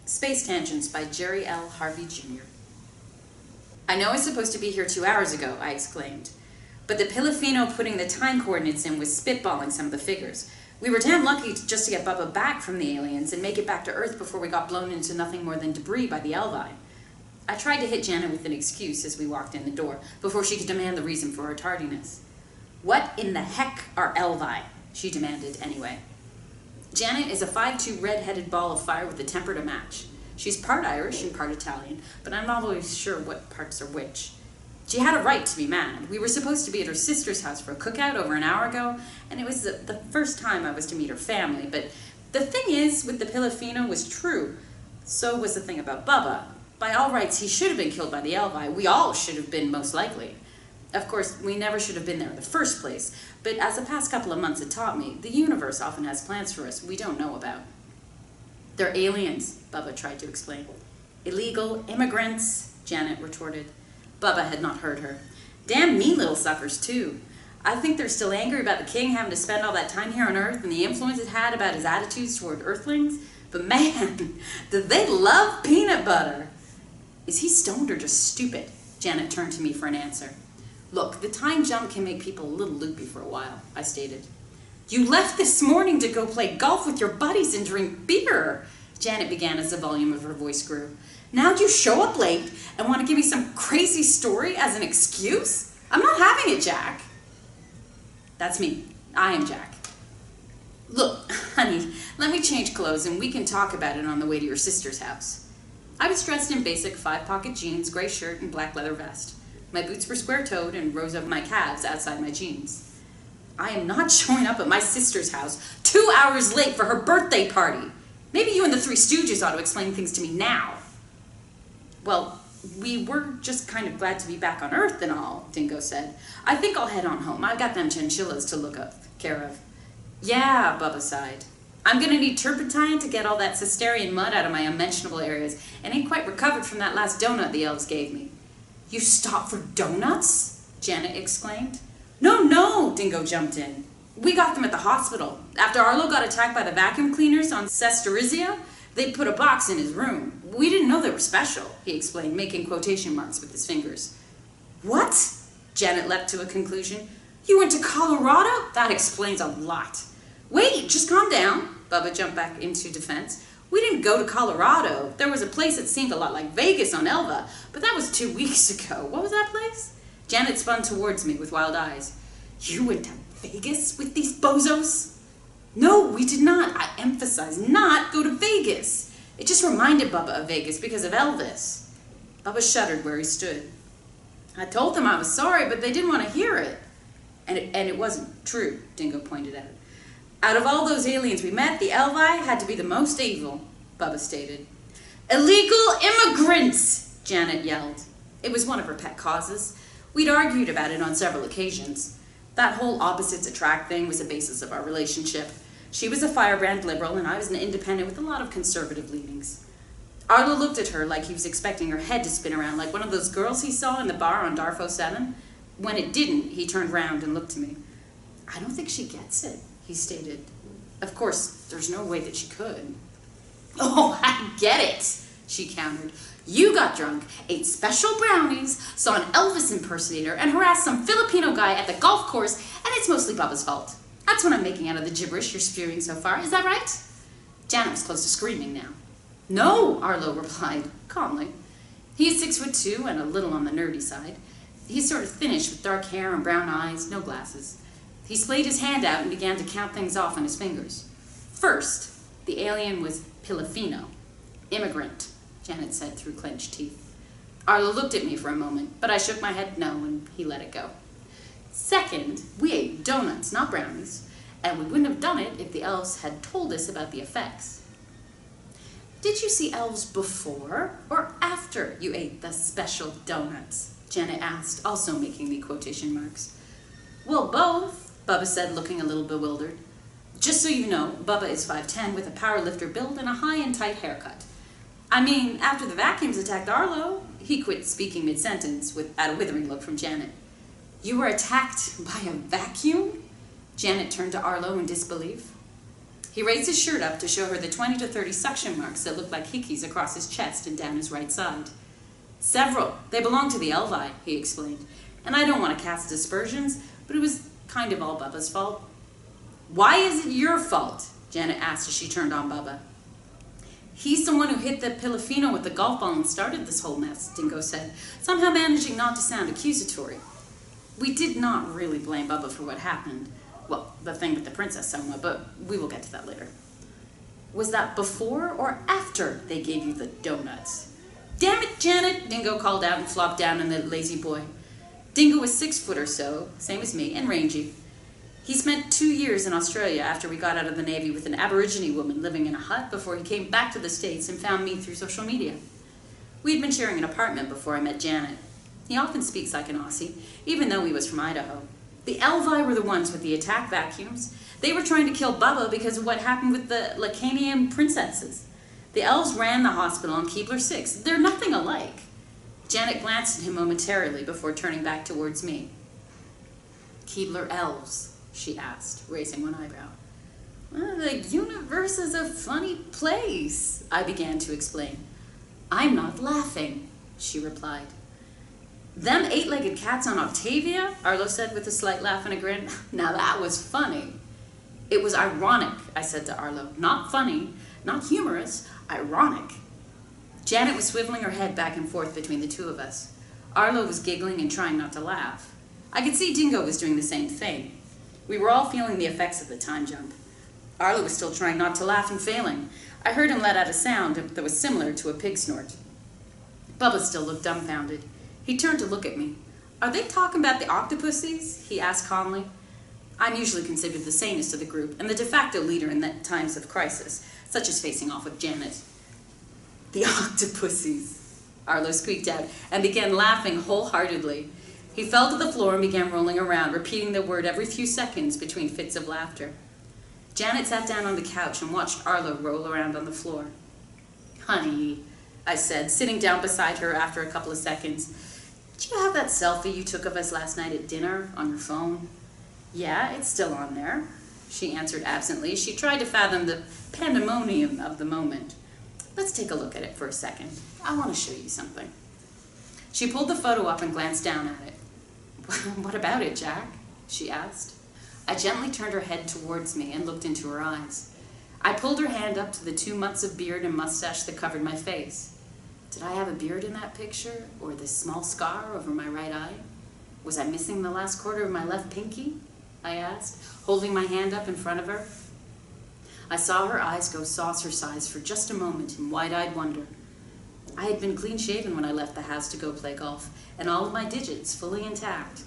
Space Tangents by Jerry L. Harvey Jr. I know I was supposed to be here 2 hours ago, I exclaimed. But the Pilafino putting the time coordinates in was spitballing some of the figures. We were damn lucky just to get Bubba back from the aliens and make it back to Earth before we got blown into nothing more than debris by the Elvi. I tried to hit Janet with an excuse as we walked in the door, before she could demand the reason for her tardiness. What in the heck are Elvi? She demanded anyway. Janet is a 5'2" red-headed ball of fire with a temper to match. She's part Irish and part Italian, but I'm not always sure what parts are which. She had a right to be mad. We were supposed to be at her sister's house for a cookout over an hour ago, and it was the first time I was to meet her family. But the thing is, with the Pilafino was true. So was the thing about Bubba. By all rights, he should have been killed by the Elvi. We all should have been, most likely. Of course, we never should have been there in the first place, but as the past couple of months have taught me, the universe often has plans for us we don't know about. They're aliens, Bubba tried to explain. Illegal immigrants, Janet retorted. Bubba had not heard her. Damn mean little suckers, too. I think they're still angry about the king having to spend all that time here on Earth and the influence it had about his attitudes toward Earthlings. But man, do they love peanut butter. Is he stoned or just stupid? Janet turned to me for an answer. Look, the time jump can make people a little loopy for a while, I stated. You left this morning to go play golf with your buddies and drink beer, Janet began as the volume of her voice grew. Now you show up late and want to give me some crazy story as an excuse? I'm not having it, Jack. That's me. I am Jack. Look, honey, let me change clothes and we can talk about it on the way to your sister's house. I was dressed in basic 5-pocket jeans, gray shirt, and black leather vest. My boots were square-toed and rose up my calves outside my jeans. I am not showing up at my sister's house 2 hours late for her birthday party. Maybe you and the Three Stooges ought to explain things to me now. Well, we were just kind of glad to be back on Earth and all, Dingo said. I think I'll head on home. I've got them chinchillas to look care of. Yeah, Bubba sighed. I'm going to need turpentine to get all that Cesterian mud out of my unmentionable areas and ain't quite recovered from that last donut the elves gave me. You stopped for donuts? Janet exclaimed. No, Dingo jumped in. We got them at the hospital. After Arlo got attacked by the vacuum cleaners on Sesterizia, they put a box in his room. We didn't know they were special, he explained, making quotation marks with his fingers. What? Janet leapt to a conclusion. You went to Colorado? That explains a lot. Wait, just calm down. Bubba jumped back into defense. We didn't go to Colorado. There was a place that seemed a lot like Vegas on Elva, but that was 2 weeks ago. What was that place? Janet spun towards me with wild eyes. You went to Vegas with these bozos? No, we did not. I emphasize, not go to Vegas. It just reminded Bubba of Vegas because of Elvis. Bubba shuddered where he stood. I told them I was sorry, but they didn't want to hear it. And it wasn't true, Dingo pointed out. Out of all those aliens we met, the Elvi had to be the most evil, Bubba stated. Illegal immigrants, Janet yelled. It was one of her pet causes. We'd argued about it on several occasions. That whole opposites attract thing was the basis of our relationship. She was a firebrand liberal, and I was an independent with a lot of conservative leanings. Arlo looked at her like he was expecting her head to spin around like one of those girls he saw in the bar on Darfo 7. When it didn't, he turned round and looked to me. I don't think she gets it, he stated. Of course, there's no way that she could. Oh, I get it, she countered. You got drunk, ate special brownies, saw an Elvis impersonator, and harassed some Filipino guy at the golf course, and it's mostly Bubba's fault. That's what I'm making out of the gibberish you're spewing so far. Is that right? Janet was close to screaming now. No, Arlo replied, calmly. He's 6'2" and a little on the nerdy side. He's sort of thinnish with dark hair and brown eyes, no glasses. He splayed his hand out and began to count things off on his fingers. First, the alien was Pilafino. Immigrant, Janet said through clenched teeth. Arlo looked at me for a moment, but I shook my head no, and he let it go. Second, we ate donuts, not brownies, and we wouldn't have done it if the elves had told us about the effects. Did you see elves before or after you ate the special donuts? Janet asked, also making the quotation marks. Well, both, Bubba said, looking a little bewildered. Just so you know, Bubba is 5'10" with a powerlifter build and a high and tight haircut. I mean, after the vacuums attacked Arlo, he quit speaking mid-sentence at a withering look from Janet. You were attacked by a vacuum? Janet turned to Arlo in disbelief. He raised his shirt up to show her the 20 to 30 suction marks that looked like hickeys across his chest and down his right side. Several. They belong to the Elvi, he explained. And I don't want to cast aspersions, but it was kind of all Bubba's fault. Why is it your fault? Janet asked as she turned on Bubba. He's the one who hit the Pilafino with the golf ball and started this whole mess, Dingo said, somehow managing not to sound accusatory. We did not really blame Bubba for what happened. Well, the thing with the princess somewhat, but we will get to that later. Was that before or after they gave you the donuts? Damn it, Janet, Dingo called out and flopped down on the lazy boy. Dingo was 6 foot or so, same as me, and rangy. He spent 2 years in Australia after we got out of the Navy with an Aborigine woman living in a hut before he came back to the States and found me through social media. We'd been sharing an apartment before I met Janet. He often speaks like an Aussie, even though he was from Idaho. The Elvi were the ones with the attack vacuums. They were trying to kill Bubba because of what happened with the Lacanian princesses. The elves ran the hospital on Keebler 6. They're nothing alike. Janet glanced at him momentarily before turning back towards me. Keebler elves, she asked, raising one eyebrow. Well, the universe is a funny place, I began to explain. I'm not laughing, she replied. Them 8-legged cats on Octavia, Arlo said with a slight laugh and a grin. Now that was funny. It was ironic, I said to Arlo. Not funny, not humorous, ironic. Janet was swiveling her head back and forth between the two of us. Arlo was giggling and trying not to laugh. I could see Dingo was doing the same thing. We were all feeling the effects of the time jump. Arlo was still trying not to laugh and failing. I heard him let out a sound that was similar to a pig snort. Bubba still looked dumbfounded. He turned to look at me. Are they talking about the octopuses? He asked calmly. I'm usually considered the sanest of the group and the de facto leader in times of crisis, such as facing off with Janet. The octopuses, Arlo squeaked out and began laughing wholeheartedly. He fell to the floor and began rolling around, repeating the word every few seconds between fits of laughter. Janet sat down on the couch and watched Arlo roll around on the floor. Honey, I said, sitting down beside her after a couple of seconds. Do you have that selfie you took of us last night at dinner on your phone? Yeah, it's still on there, she answered absently. She tried to fathom the pandemonium of the moment. Let's take a look at it for a second. I want to show you something. She pulled the photo up and glanced down at it. What about it, Jack? She asked. I gently turned her head towards me and looked into her eyes. I pulled her hand up to the 2 months of beard and mustache that covered my face. Did I have a beard in that picture, or this small scar over my right eye? Was I missing the last quarter of my left pinky? I asked, holding my hand up in front of her. I saw her eyes go saucer-sized for just a moment in wide-eyed wonder. I had been clean-shaven when I left the house to go play golf, and all of my digits fully intact.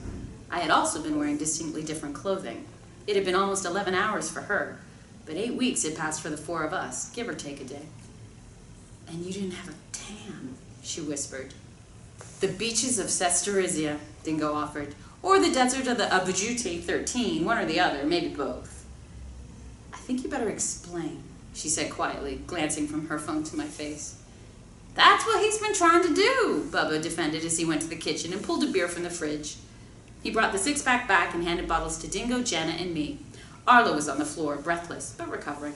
I had also been wearing distinctly different clothing. It had been almost 11 hours for her, but 8 weeks had passed for the 4 of us, give or take a day. And you didn't have a tan, she whispered. The beaches of Sesterizia, Dingo offered, or the desert of the Abducted 13, one or the other, maybe both. I think you better explain, she said quietly, glancing from her phone to my face. That's what he's been trying to do, Bubba defended as he went to the kitchen and pulled a beer from the fridge. He brought the 6-pack back and handed bottles to Dingo, Janet, and me. Arlo was on the floor, breathless, but recovering.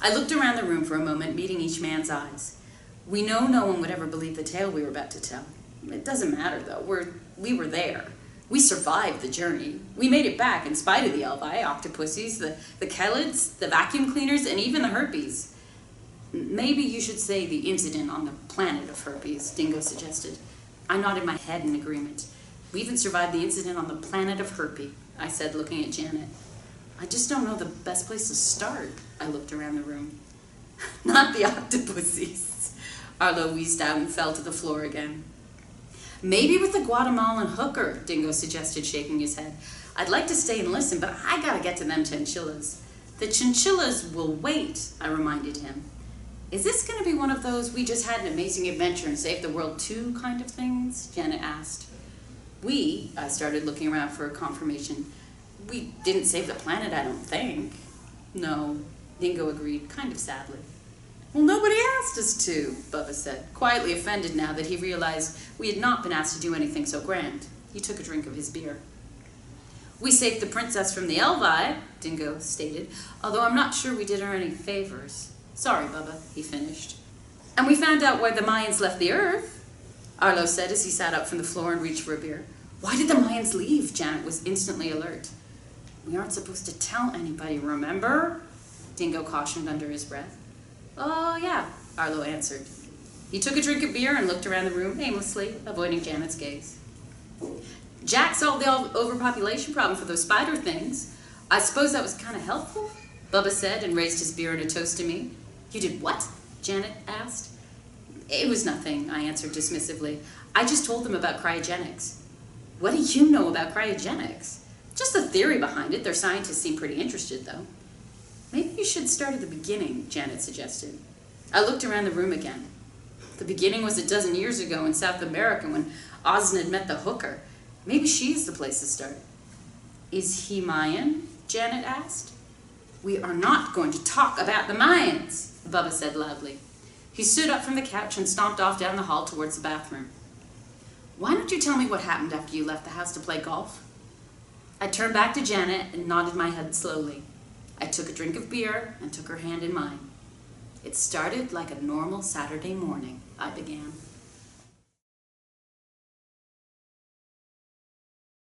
I looked around the room for a moment, meeting each man's eyes. We know no one would ever believe the tale we were about to tell. It doesn't matter, though. We were there. We survived the journey. We made it back in spite of the Elvi, octopuses, the Kelids, the vacuum cleaners, and even the Herpes. Maybe you should say the incident on the planet of Herpes, Dingo suggested. I nodded my head in agreement. We even survived the incident on the planet of Herpe, I said, looking at Janet. I just don't know the best place to start. I looked around the room. Not the octopuses. Arlo wheezed out and fell to the floor again. Maybe with the Guatemalan hooker, Dingo suggested, shaking his head. I'd like to stay and listen, but I gotta get to them chinchillas. The chinchillas will wait, I reminded him. Is this gonna be one of those we just had an amazing adventure and saved the world too kind of things? Janet asked. I started looking around for a confirmation. We didn't save the planet, I don't think. No, Dingo agreed, kind of sadly. Well, nobody asked us to, Bubba said, quietly offended now that he realized we had not been asked to do anything so grand. He took a drink of his beer. We saved the princess from the Elvi, Dingo stated, although I'm not sure we did her any favors. Sorry, Bubba, he finished. And we found out why the Mayans left the Earth, Arlo said as he sat up from the floor and reached for a beer. Why did the Mayans leave? Janet was instantly alert. We aren't supposed to tell anybody, remember? Dingo cautioned under his breath. Oh, yeah, Arlo answered. He took a drink of beer and looked around the room aimlessly, avoiding Janet's gaze. Jack solved the overpopulation problem for those spider things. I suppose that was kind of helpful, Bubba said and raised his beer in a toast to me. You did what? Janet asked. It was nothing, I answered dismissively. I just told them about cryogenics. What do you know about cryogenics? Just the theory behind it. Their scientists seem pretty interested, though. Maybe you should start at the beginning, Janet suggested. I looked around the room again. The beginning was a dozen years ago in South America when Osnod met the hooker. Maybe she's the place to start. Is he Mayan? Janet asked. We are not going to talk about the Mayans, Bubba said loudly. He stood up from the couch and stomped off down the hall towards the bathroom. Why don't you tell me what happened after you left the house to play golf? I turned back to Janet and nodded my head slowly. I took a drink of beer and took her hand in mine. It started like a normal Saturday morning, I began.